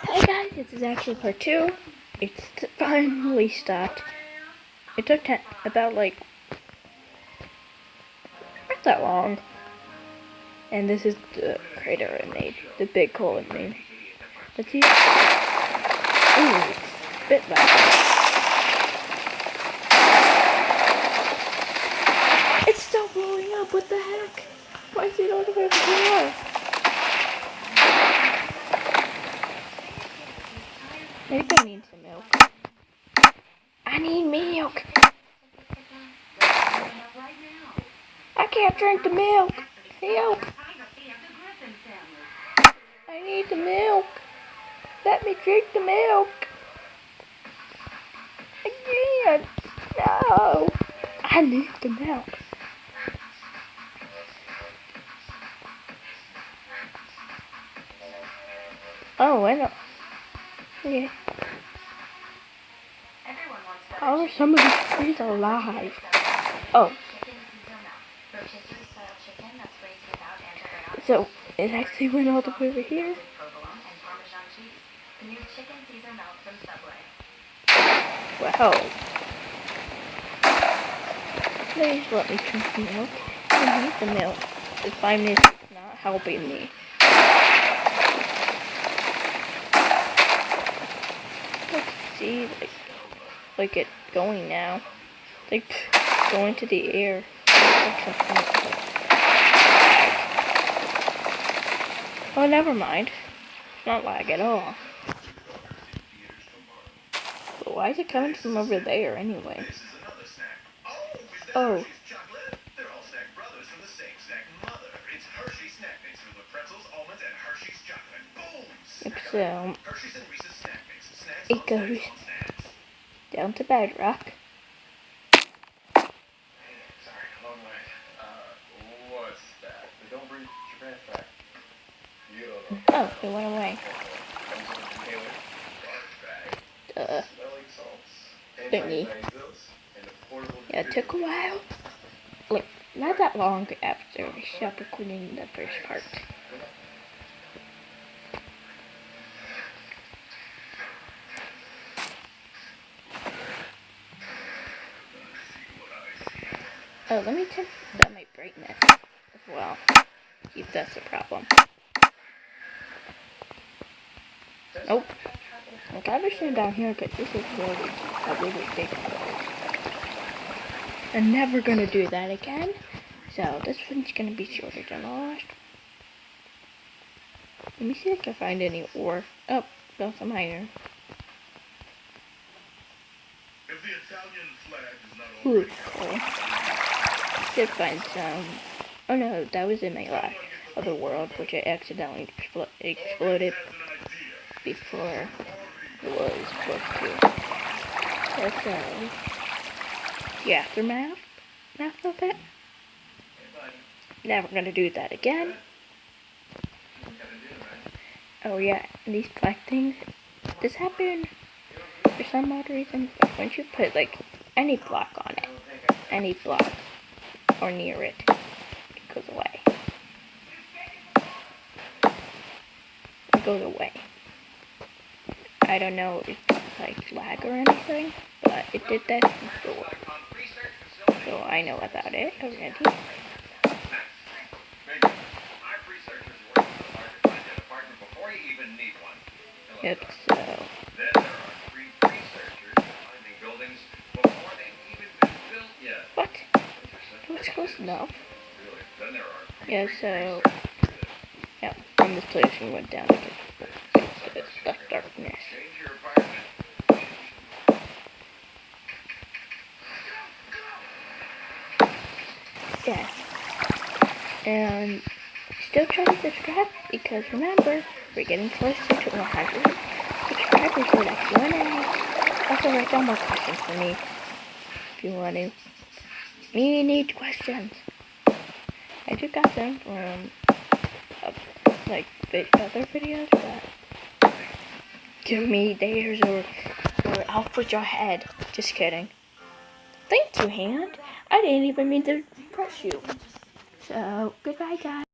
Hey guys, this is actually part 2. It's finally stopped. It took about not that long. And this is the crater I made, the big hole I made. Let's see. Ooh, it's a bit loud. It's still blowing up, what the heck? Why is it all the way over here? Maybe I need some milk. I need milk. I can't drink the milk. Help. I need the milk. Let me drink the milk. I can't. No. I need the milk. Oh, I know. Okay. How are some of these trees alive? Oh. So, it actually went all the way over here. Wow. Please let me drink the milk. I need the milk. The 5 minutes is not helping me. Let's see, like it going now. Like, going to the air. Oh, never mind. It's not lag at all. But why is it coming from over there anyway? Oh. So, it goes down to bedrock. Oh, it went away. Thingy. Yeah, it took a while. Like, not that long after I stopped recording the first part. Oh, let me turn down my brightness as well. If that's a problem. Nope. I gotta stand down here because this is a really big hole. I'm never gonna do that again. So this one's gonna be shorter than the last. Let me see if I can find any ore. Oh, found some iron. Ooh, cool. Did find some. Oh no, that was in my last other world, which I accidentally exploded before it was supposed to. That's the aftermath of it. Never gonna do that again. Oh yeah, these black things. This happened for some odd reason. Once you put like any block on it, any block or near it, it goes away. It goes away. I don't know if it's like lag or anything, but it did that before. So I know about it already. Yep, so. What? It was close enough. Yeah, so. Yeah, from this place we went down to the darkness. Yeah. And still try to subscribe because remember, we're getting closer to 100 subscribers for that Q&A. Also write down more questions for me if you want to. Me need questions. I just got them from like other videos, but give me theirs or I'll put your head. Just kidding. Thank you, hand. I didn't even mean to press you. So, goodbye, guys.